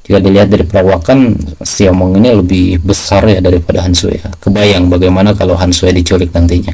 jika dilihat dari perawakan, Xiaomeng ini lebih besar ya daripada Han Sui ya. Kebayang bagaimana kalau Han Sui diculik nantinya.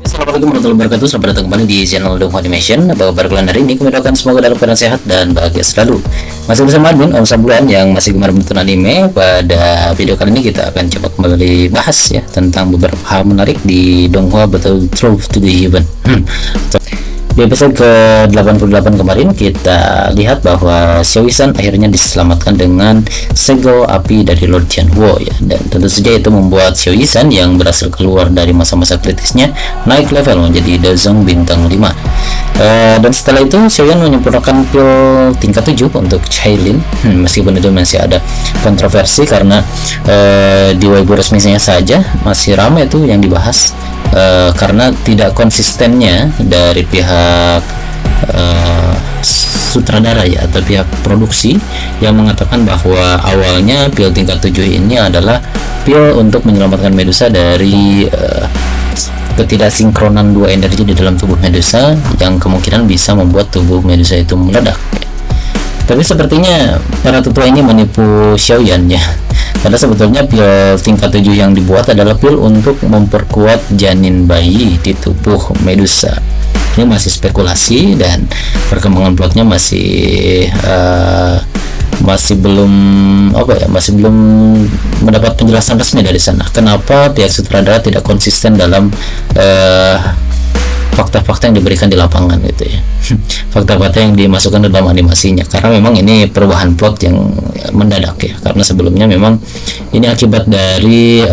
Assalamualaikum warahmatullahi wabarakatuh. Selamat datang kembali di channel Donghua Animation. Apa kabar kalian hari ini? Kami doakan semoga dalam keadaan sehat dan bahagia selalu. Masih bersama admin Om Sabuan yang masih gemar menonton anime. Pada video kali ini kita akan coba kembali bahas ya tentang beberapa hal menarik di Donghua Battle Truth to the Heaven. Di episode ke-88 kemarin kita lihat bahwa Xiaoyisan akhirnya diselamatkan dengan segel api dari Lord Tianhuo ya, dan tentu saja itu membuat Xiaoyisan yang berhasil keluar dari masa-masa kritisnya naik level menjadi Dazong bintang 5. Dan setelah itu Xiaoyan menyempurnakan pil tingkat 7 untuk Cailin, meskipun itu masih ada kontroversi karena di waibu resminya saja masih ramai itu yang dibahas. Karena tidak konsistennya dari pihak sutradara ya, atau pihak produksi yang mengatakan bahwa awalnya pil tingkat 7 ini adalah pil untuk menyelamatkan Medusa dari ketidaksinkronan dua energi di dalam tubuh Medusa yang kemungkinan bisa membuat tubuh Medusa itu meledak. Tapi sepertinya para tetua ini menipu Xiaoyan ya, karena sebetulnya pil tingkat 7 yang dibuat adalah pil untuk memperkuat janin bayi di tubuh Medusa. Ini masih spekulasi dan perkembangan plotnya masih belum mendapat penjelasan resmi dari sana. Kenapa pihak sutradara tidak konsisten dalam fakta-fakta yang diberikan di lapangan gitu ya, fakta-fakta yang dimasukkan dalam animasinya, karena memang ini perubahan plot yang mendadak ya, karena sebelumnya memang ini akibat dari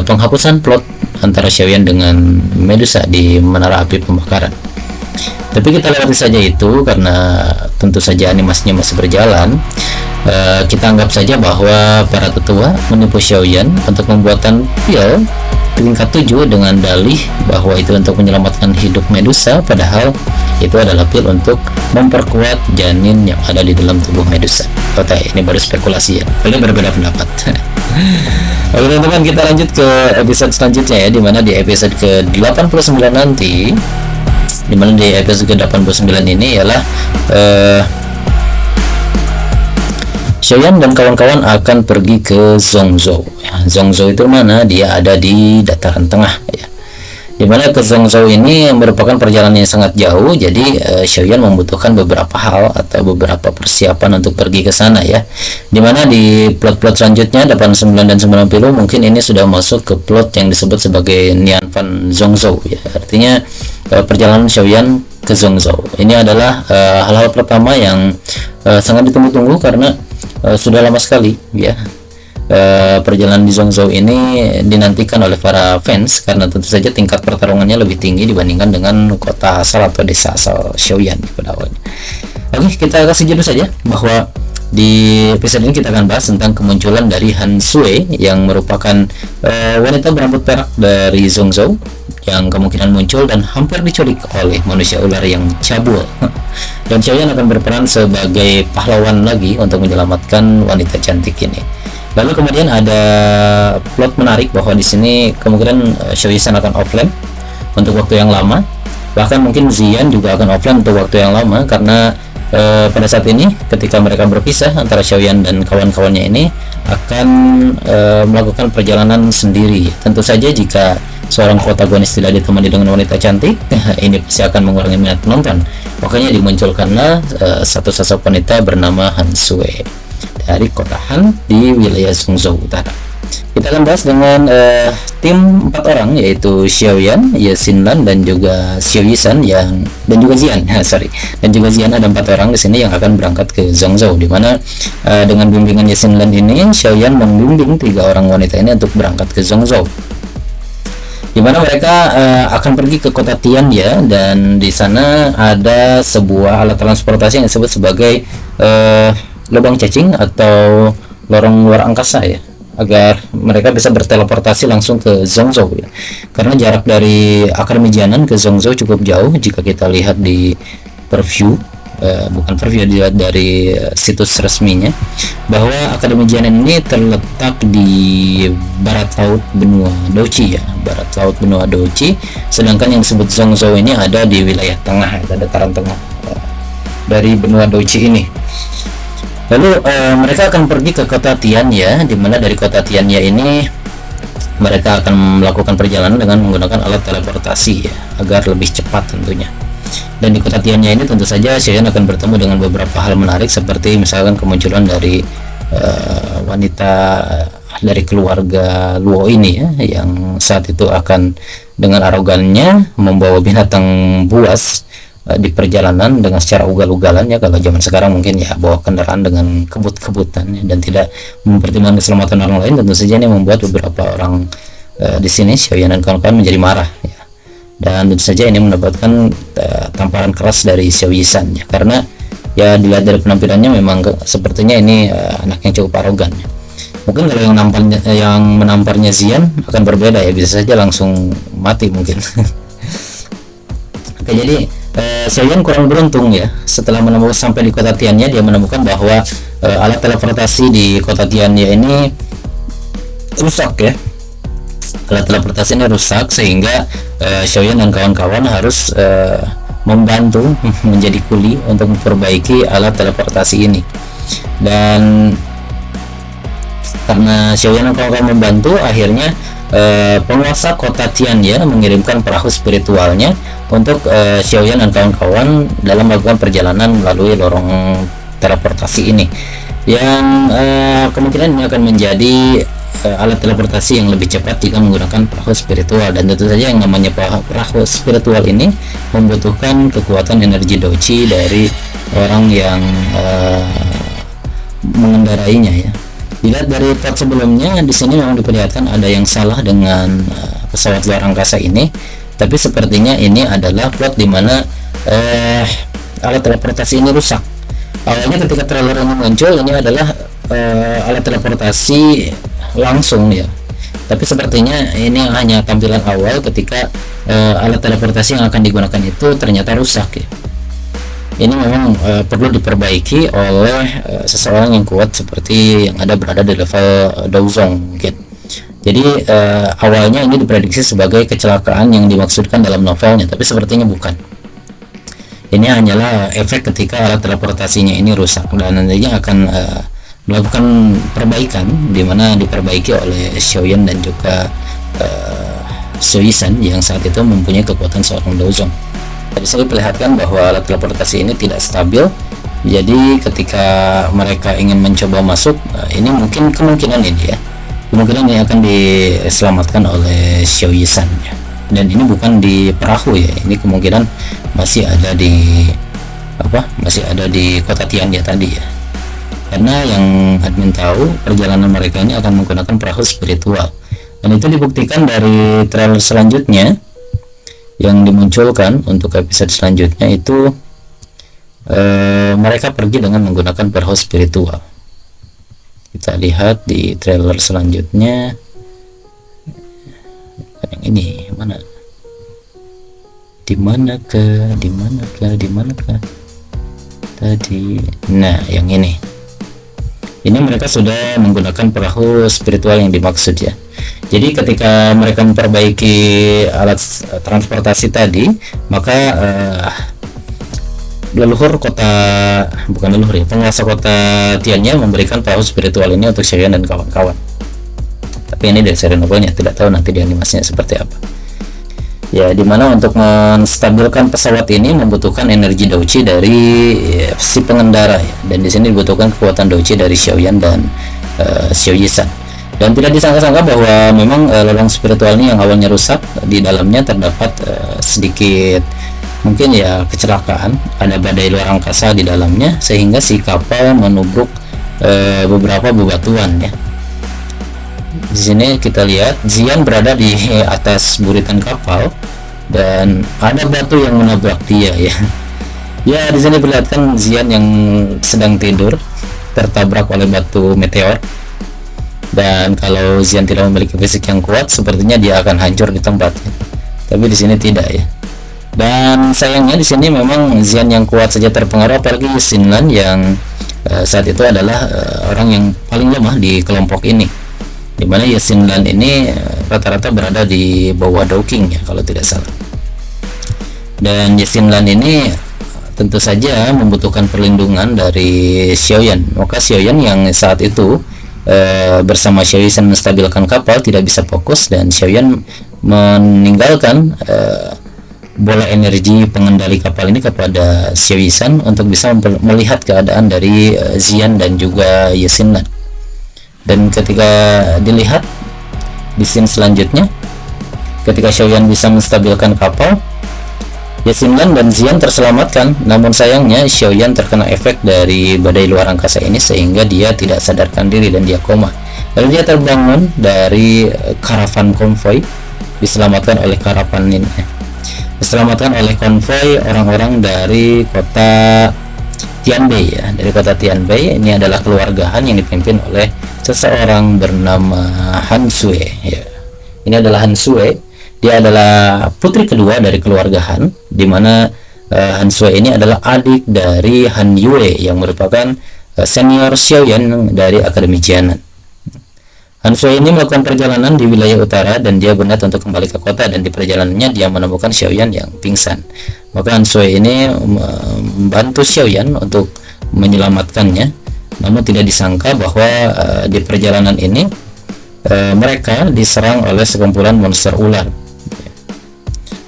penghapusan plot antara Xiaoyan dengan Medusa di menara api pembakaran. Tapi kita lewati saja itu karena tentu saja animasinya masih berjalan. Kita anggap saja bahwa para tetua menipu Xiaoyan untuk pembuatan pil tingkat 7 dengan dalih bahwa itu untuk menyelamatkan hidup Medusa, padahal itu adalah pil untuk memperkuat janin yang ada di dalam tubuh Medusa. Oke, ini baru spekulasi ya, boleh berbeda pendapat. Oke teman-teman, kita lanjut ke episode selanjutnya ya, dimana di episode ke-89 nanti, dimana di episode ke-89 ini ialah Xiaoyan dan kawan-kawan akan pergi ke Zhongzhou ya. Zhongzhou itu mana? Dia ada di dataran tengah ya, dimana ke Zhongzhou ini merupakan perjalanan yang sangat jauh. Jadi Xiaoyan membutuhkan beberapa hal atau beberapa persiapan untuk pergi ke sana ya, dimana di plot-plot selanjutnya 89 dan 90 mungkin ini sudah masuk ke plot yang disebut sebagai Nianfan Zhongzhou ya. Artinya perjalanan Xiaoyan ke Zhongzhou ini adalah hal-hal pertama yang sangat ditunggu-tunggu karena sudah lama sekali ya. Perjalanan di Zhongzhou ini dinantikan oleh para fans karena tentu saja tingkat pertarungannya lebih tinggi dibandingkan dengan kota asal atau desa asal Xiaoyan pada awalnya. Oke, kita kasih judul saja bahwa di episode ini kita akan bahas tentang kemunculan dari Han Sui yang merupakan wanita berambut perak dari Zhongzhou yang kemungkinan muncul dan hampir diculik oleh manusia ular yang cabul. Dan Xiaoyan akan berperan sebagai pahlawan lagi untuk menyelamatkan wanita cantik ini. Lalu kemudian ada plot menarik bahwa di sini kemungkinan Xiaoyan akan offline untuk waktu yang lama. Bahkan mungkin Xian juga akan offline untuk waktu yang lama karena pada saat ini ketika mereka berpisah antara Xiaoyan dan kawan-kawannya ini akan melakukan perjalanan sendiri. Tentu saja jika seorang protagonis tidak ditemani dengan wanita cantik, ini pasti akan mengurangi minat penonton. Makanya dimunculkanlah satu sosok wanita bernama Han Sui dari kota Han di wilayah Zhongzhou Utara. Kita akan bahas dengan tim 4 orang, yaitu Xiaoyan, Xinlan, dan juga Xiaoyisan dan juga Xian. Dan juga Xian, ada 4 orang di sini yang akan berangkat ke Zhongzhou, di mana dengan bimbingan Xinlan ini Xiaoyan membimbing 3 orang wanita ini untuk berangkat ke Zhongzhou, di mana mereka akan pergi ke kota Tian ya, dan di sana ada sebuah alat transportasi yang disebut sebagai lubang cacing atau lorong luar angkasa ya, agar mereka bisa berteleportasi langsung ke Zhongzhou ya. Karena jarak dari Akar Mijanan ke Zhongzhou cukup jauh jika kita lihat di preview bukan preview, dilihat dari situs resminya, bahwa Akademi Jianan ini terletak di barat laut benua Douchi ya, barat laut benua Douchi, sedangkan yang disebut Zhongzhou ini ada di wilayah tengah, ada dataran tengah dari benua Douchi ini. Lalu mereka akan pergi ke kota Tianya, di mana dari kota Tianya ini mereka akan melakukan perjalanan dengan menggunakan alat teleportasi ya, agar lebih cepat tentunya. Dan di kota Tianya ini tentu saja Xiaoyan akan bertemu dengan beberapa hal menarik, seperti misalkan kemunculan dari wanita dari keluarga Luo ini ya, yang saat itu akan dengan arogannya membawa binatang buas di perjalanan dengan secara ugal-ugalan ya. Kalau zaman sekarang mungkin ya bawa kendaraan dengan kebut-kebutan ya, dan tidak mempertimbangkan keselamatan orang lain. Tentu saja ini membuat beberapa orang di sini Xiaoyan dan kawan-kawan menjadi marah ya. Dan tentu saja ini mendapatkan tamparan keras dari Xiao Yisan ya, karena ya dilihat dari penampilannya memang sepertinya ini anak yang cukup arogan ya. Mungkin kalau yang menamparnya Xian akan berbeda ya, bisa saja langsung mati mungkin. Oke, jadi Xiaoyan kurang beruntung ya. Setelah menemukan sampai di kota Tianya, dia menemukan bahwa alat teleportasi di kota Tianya ini rusak ya. Alat teleportasi ini rusak, sehingga Xiaoyan dan kawan-kawan harus membantu menjadi kuli untuk memperbaiki alat teleportasi ini. Dan karena Xiaoyan dan kawan-kawan membantu, akhirnya penguasa kota Tianya mengirimkan perahu spiritualnya untuk Xiaoyan dan kawan-kawan dalam melakukan perjalanan melalui lorong teleportasi ini, yang kemungkinan ini akan menjadi alat teleportasi yang lebih cepat jika menggunakan perahu spiritual. Dan tentu saja yang namanya perahu spiritual ini membutuhkan kekuatan energi Douchi dari orang yang mengendarainya ya. Dilihat dari part sebelumnya, di sini memang diperlihatkan ada yang salah dengan pesawat luar angkasa ini, tapi sepertinya ini adalah plot di mana alat teleportasi ini rusak. Awalnya ketika trailer ini muncul, ini adalah alat teleportasi langsung ya, tapi sepertinya ini hanya tampilan awal ketika alat teleportasi yang akan digunakan itu ternyata rusak ya. Ini memang perlu diperbaiki oleh seseorang yang kuat seperti yang berada di level Daozong mungkin. Jadi awalnya ini diprediksi sebagai kecelakaan yang dimaksudkan dalam novelnya, tapi sepertinya bukan. Ini hanyalah efek ketika alat teleportasinya ini rusak, dan nantinya akan melakukan perbaikan, di mana diperbaiki oleh Xiaoyan dan juga Xiao Yisan yang saat itu mempunyai kekuatan seorang Daozong. Bisa diperlihatkan bahwa alat teleportasi ini tidak stabil, jadi ketika mereka ingin mencoba masuk, ini mungkin kemungkinan ini ya, kemungkinan ini akan diselamatkan oleh Xiao Yisan ya. Dan ini bukan di perahu ya, ini kemungkinan masih ada di kota Tianya tadi ya, karena yang admin tahu perjalanan mereka ini akan menggunakan perahu spiritual, dan itu dibuktikan dari trailer selanjutnya yang dimunculkan untuk episode selanjutnya itu. Mereka pergi dengan menggunakan perahu spiritual. Kita lihat di trailer selanjutnya, yang ini mana? Di manakah tadi? Nah, yang ini mereka sudah menggunakan perahu spiritual yang dimaksud ya. Jadi ketika mereka memperbaiki alat transportasi tadi, maka penguasa kota Tianya memberikan perahu spiritual ini untuk Xiaoyan dan kawan-kawan. Tapi ini dari seri novelnya, tidak tahu nanti di animasinya seperti apa. Ya, dimana untuk menstabilkan pesawat ini membutuhkan energi Douchi dari si pengendara ya, dan di sini dibutuhkan kekuatan Douchi dari Xiaoyan dan Xiao Yisan. Dan tidak disangka-sangka bahwa memang lorong spiritual ini yang awalnya rusak, di dalamnya terdapat sedikit mungkin ya kecelakaan, ada badai luar angkasa di dalamnya, sehingga si kapal menubruk beberapa bebatuan ya. Di sini kita lihat Xian berada di atas buritan kapal dan ada batu yang menabrak dia ya. Ya, di sini perlihatkan Xian yang sedang tidur tertabrak oleh batu meteor. Dan kalau Xian tidak memiliki fisik yang kuat, sepertinya dia akan hancur di tempatnya. Tapi di sini tidak ya. Dan sayangnya di sini memang Xian yang kuat saja terpengaruh, apalagi Xinlan yang saat itu adalah orang yang paling lemah di kelompok ini, dimana ya Xinlan ini rata-rata berada di bawah Dowking ya kalau tidak salah. Dan Xinlan ini tentu saja membutuhkan perlindungan dari Xiaoyan, maka Xiaoyan yang saat itu bersama Xiaoyan menstabilkan kapal tidak bisa fokus, dan Xiaoyan meninggalkan bola energi pengendali kapal ini kepada Xiaoyan untuk bisa melihat keadaan dari Xian dan juga Xinlan. Dan ketika dilihat di scene selanjutnya, ketika Xiaoyan bisa menstabilkan kapal, Xinlan dan Xian terselamatkan. Namun sayangnya Xiaoyan terkena efek dari badai luar angkasa ini sehingga dia tidak sadarkan diri dan dia koma. Lalu dia terbangun dari karavan konvoi, diselamatkan oleh konvoi orang-orang dari kota Tianbei ya. Dari kota Tianbei ini adalah keluarga Han yang dipimpin oleh seseorang bernama Han Sui ya. Ini adalah Han Sui. Dia adalah putri kedua dari keluarga Han, di mana Han Sui ini adalah adik dari Han Yue yang merupakan senior Xiaoyan dari Akademi Jianan. Han Sui ini melakukan perjalanan di wilayah utara dan dia berniat untuk kembali ke kota, dan di perjalanannya dia menemukan Xiaoyan yang pingsan. Maka Han Sui ini membantu Xiaoyan untuk menyelamatkannya, namun tidak disangka bahwa di perjalanan ini mereka diserang oleh sekumpulan monster ular.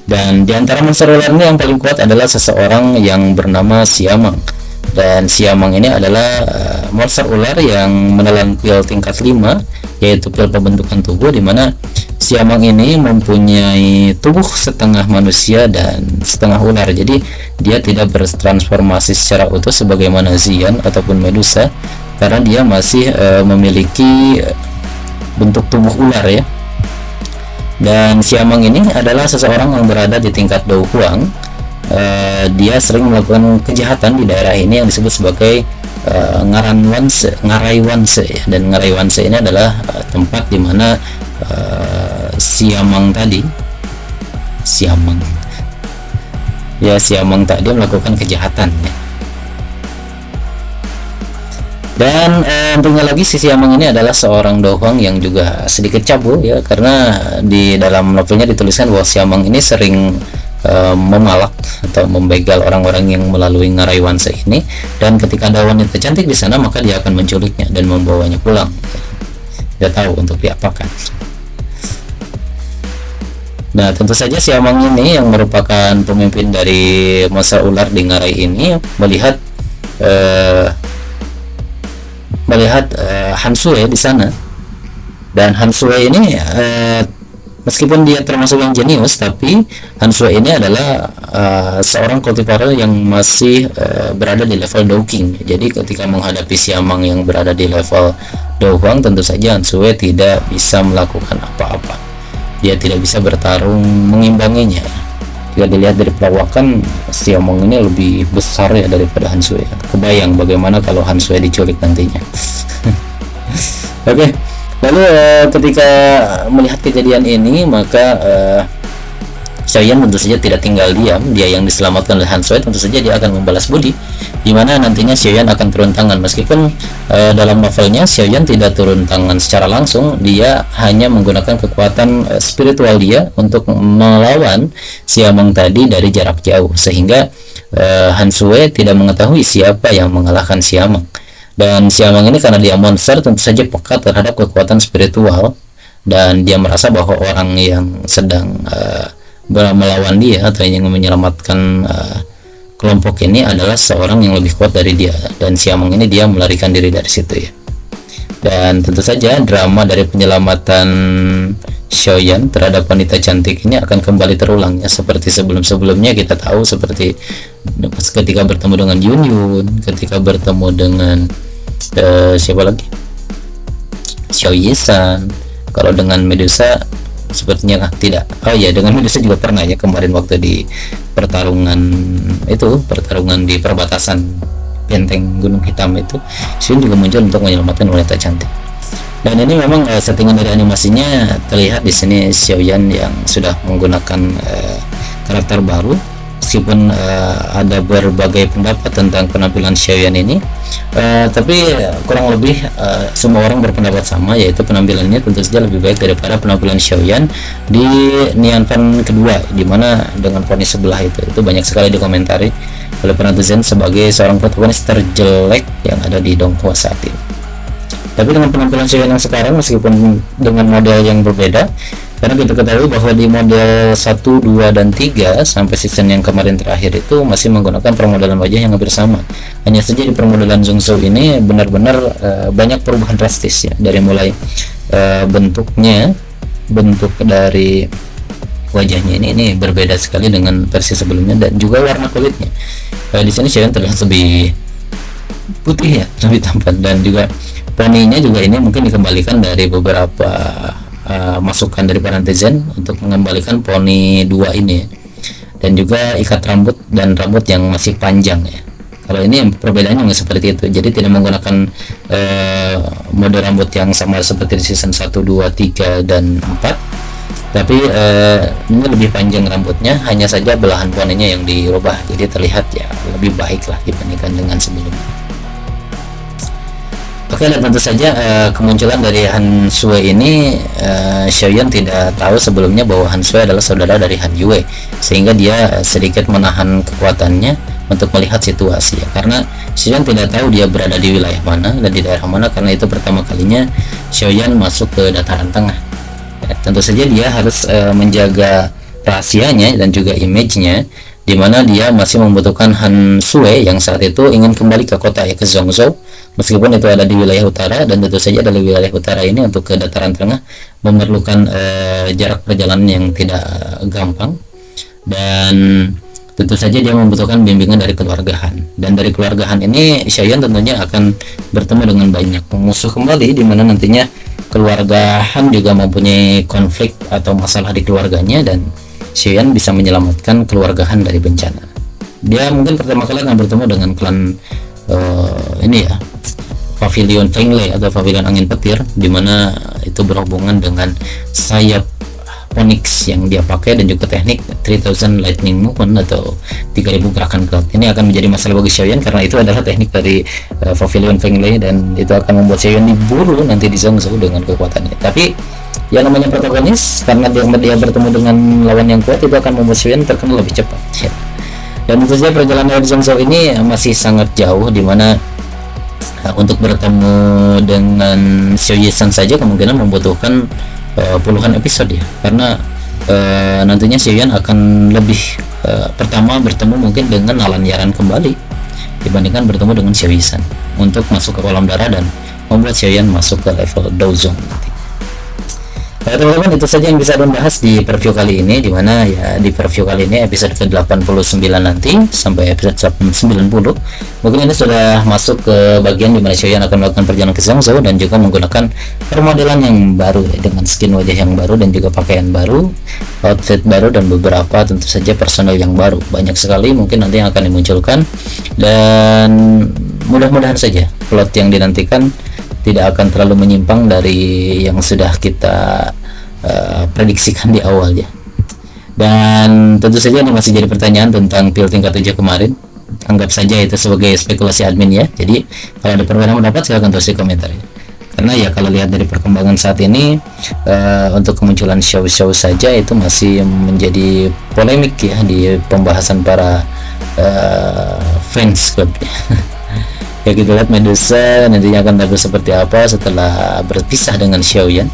Dan di antara monster ular ini yang paling kuat adalah seseorang yang bernama Siamang. Dan Siamang ini adalah monster ular yang menelan pil tingkat 5, yaitu pil pembentukan tubuh, di mana Siamang ini mempunyai tubuh setengah manusia dan setengah ular. Jadi dia tidak bertransformasi secara utuh sebagaimana Xian ataupun Medusa, karena dia masih memiliki bentuk tubuh ular ya. Dan Siamang ini adalah seseorang yang berada di tingkat Dou Huang. Dia sering melakukan kejahatan di daerah ini yang disebut sebagai Ngarai Wanse ya. Dan Ngarai Wanse ini adalah tempat di mana Siamang tadi melakukan kejahatan ya. Dan tentunya lagi si Siamang ini adalah seorang dohong yang juga sedikit cabul ya, karena di dalam novelnya dituliskan bahwa Siamang ini sering memalak atau membegal orang-orang yang melalui Ngarai Wanse ini, dan ketika ada wanita cantik di sana maka dia akan menculiknya dan membawanya pulang. Tidak tahu untuk diapakan. Nah, tentu saja Siamang ini yang merupakan pemimpin dari monster ular di Ngarai ini melihat Han Sui di sana. Dan Han Sui ini meskipun dia termasuk yang jenius, tapi Han Sui ini adalah seorang kultivator yang masih berada di level Dowking. Jadi ketika menghadapi Siamang yang berada di level Dou Huang, tentu saja Han Sui tidak bisa melakukan apa-apa. Dia tidak bisa bertarung mengimbanginya. Jika dilihat dari perawakan, Siamang ini lebih besar ya daripada Han Sui. Kebayang bagaimana kalau Han Sui diculik nantinya. Oke. Lalu ketika melihat kejadian ini, maka Xiaoyan tentu saja tidak tinggal diam. Dia yang diselamatkan oleh Han Sui, tentu saja dia akan membalas budi, di mana nantinya Xiaoyan akan turun tangan. Meskipun dalam novelnya Xiaoyan tidak turun tangan secara langsung, dia hanya menggunakan kekuatan spiritual dia untuk melawan Siamang tadi dari jarak jauh, sehingga Han Sui tidak mengetahui siapa yang mengalahkan Siamang. Dan Siamang ini karena dia monster, tentu saja peka terhadap kekuatan spiritual, dan dia merasa bahwa orang yang sedang melawan dia atau yang menyelamatkan kelompok ini adalah seorang yang lebih kuat dari dia. Dan Siamang ini dia melarikan diri dari situ ya. Dan tentu saja drama dari penyelamatan Xiaoyan terhadap wanita cantik ini akan kembali terulang ya, seperti sebelum-sebelumnya kita tahu, seperti ketika bertemu dengan Yun Yun, ketika bertemu dengan siapa lagi, Xiao Yisan. Kalau dengan Medusa sepertinya tidak. Oh ya, dengan Medusa juga pernah ya kemarin waktu di pertarungan di perbatasan benteng Gunung Hitam itu, Xion juga muncul untuk menyelamatkan wanita cantik. Dan ini memang settingan dari animasinya terlihat di sini Xiaoyan yang sudah menggunakan karakter baru, meskipun ada berbagai pendapat tentang penampilan Xiaoyan ini, tapi kurang lebih semua orang berpendapat sama, yaitu penampilannya tentu saja lebih baik daripada penampilan Xiaoyan di Nianfan kedua, dimana dengan poni sebelah itu banyak sekali dikomentari oleh netizen sebagai seorang protagonis terjelek yang ada di Donghua saat ini. Tapi dengan penampilan Xiaoyan yang sekarang, meskipun dengan model yang berbeda, karena kita ketahui bahwa di model 1, 2, dan 3 sampai season yang kemarin terakhir itu masih menggunakan permodelan wajah yang hampir sama. Hanya saja di permodelan Zhongzhou ini benar-benar banyak perubahan drastis ya, dari mulai bentuk dari wajahnya ini berbeda sekali dengan versi sebelumnya, dan juga warna kulitnya. Di sini Xiaoyan terlihat lebih putih ya, lebih tampan, dan juga poninya juga ini mungkin dikembalikan dari beberapa masukan dari para netizen untuk mengembalikan poni 2 ini, dan juga ikat rambut dan rambut yang masih panjang ya. Kalau ini perbedaannya nggak seperti itu, jadi tidak menggunakan mode rambut yang sama seperti di season 1, 2, 3, dan 4, tapi ini lebih panjang rambutnya, hanya saja belahan poninya yang dirubah, jadi terlihat ya lebih baik lah dibandingkan dengan sebelumnya. Oke, dan tentu saja kemunculan dari Han Sui ini, Xiaoyan tidak tahu sebelumnya bahwa Han Sui adalah saudara dari Han Yue, sehingga dia sedikit menahan kekuatannya untuk melihat situasi ya, karena Xiaoyan tidak tahu dia berada di wilayah mana dan di daerah mana, karena itu pertama kalinya Xiaoyan masuk ke dataran tengah ya. Tentu saja dia harus menjaga rahasianya dan juga image-nya, di mana dia masih membutuhkan Han Sui yang saat itu ingin kembali ke kota ya, ke Zhongzhou, meskipun itu ada di wilayah utara, dan tentu saja dari wilayah utara ini untuk ke dataran tengah memerlukan jarak perjalanan yang tidak gampang, dan tentu saja dia membutuhkan bimbingan dari keluarga Han. Dan dari keluarga Han ini Xiaoyan tentunya akan bertemu dengan banyak musuh kembali, di mana nantinya keluarga Han juga mempunyai konflik atau masalah di keluarganya, dan Xiaoyan bisa menyelamatkan keluarga Han dari bencana. Dia mungkin pertama kali akan bertemu dengan klan ini ya, Pavilion Fenglei atau Pavilion Angin Petir, dimana itu berhubungan dengan sayap Phoenix yang dia pakai, dan juga teknik 3000 Lightning Movement atau 3000 gerakan cloud. Ini akan menjadi masalah bagi Xiaoyan karena itu adalah teknik dari Pavilion Fenglei, dan itu akan membuat Xiaoyan diburu nanti di Zhongzhou dengan kekuatannya. Tapi yang namanya protagonis, karena dia bertemu dengan lawan yang kuat, itu akan membuat Xiaoyan terkenal lebih cepat ya. Dan tentu saja perjalanan dari Zhongzhou ini masih sangat jauh, dimana untuk bertemu dengan Xiao Yisan saja kemungkinan membutuhkan puluhan episode ya, karena nantinya Xiaoyan akan lebih pertama bertemu mungkin dengan Alan Yaran kembali dibandingkan bertemu dengan Xiao Yisan untuk masuk ke kolam darah dan membuat Xiaoyan masuk ke level Douzong nanti. Nah, teman-teman, itu saja yang bisa dibahas di preview kali ini, dimana ya di preview kali ini episode ke-89 nanti sampai episode 90 mungkin ini sudah masuk ke bagian dimana Xiaoyan akan melakukan perjalanan ke Zhongzhou dan juga menggunakan permodelan yang baru ya, dengan skin wajah yang baru dan juga pakaian baru, outfit baru, dan beberapa tentu saja personel yang baru. Banyak sekali mungkin nanti yang akan dimunculkan, dan mudah-mudahan saja plot yang dinantikan tidak akan terlalu menyimpang dari yang sudah kita prediksikan di awal ya. Dan tentu saja ini masih jadi pertanyaan tentang pil tingkat 7 kemarin. Anggap saja itu sebagai spekulasi admin ya. Jadi kalau ada perbedaan pendapat silahkan tulis di komentar ya. Karena ya kalau lihat dari perkembangan saat ini, untuk kemunculan show-show saja itu masih menjadi polemik ya di pembahasan para fans club. Ya kita lihat Medusa nantinya akan tampil seperti apa setelah berpisah dengan Xiaoyan,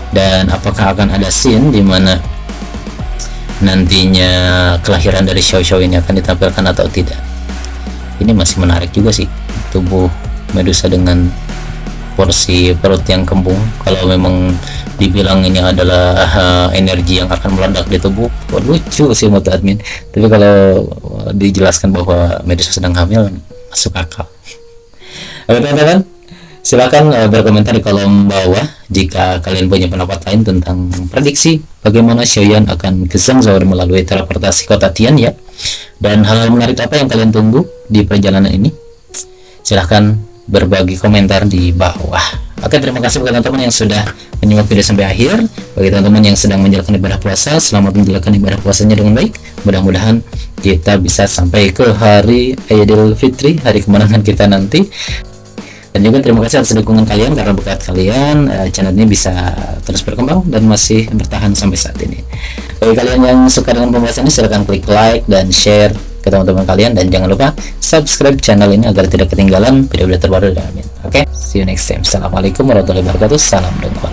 dan apakah akan ada scene di mana nantinya kelahiran dari Xiao ini akan ditampilkan atau tidak. Ini masih menarik juga sih, tubuh Medusa dengan porsi perut yang kembung. Kalau memang dibilang ini adalah energi yang akan meledak di tubuh, lucu sih menurut admin. Tapi kalau dijelaskan bahwa Medusa sedang hamil, masuk akal. Oke teman-teman, silakan berkomentar di kolom bawah jika kalian punya pendapat lain tentang prediksi bagaimana Xiaoyan akan ke Zhongzhou melalui teleportasi kota Tian ya, dan hal-hal menarik apa yang kalian tunggu di perjalanan ini. Silahkan berbagi komentar di bawah. Oke, terima kasih bagi teman-teman yang sudah menyimak video sampai akhir. Bagi teman-teman yang sedang menjalankan ibadah puasa, selamat menjalankan ibadah puasanya dengan baik. Mudah-mudahan kita bisa sampai ke hari Idul Fitri, hari kemenangan kita nanti. Dan juga terima kasih atas dukungan kalian, karena berkat kalian channel ini bisa terus berkembang dan masih bertahan sampai saat ini. Bagi kalian yang suka dengan pembahasan ini, silahkan klik like dan share ke teman-teman kalian, dan jangan lupa subscribe channel ini agar tidak ketinggalan video-video terbaru dari Amin. Oke, see you next time. Assalamualaikum warahmatullahi wabarakatuh. Salam dengkol.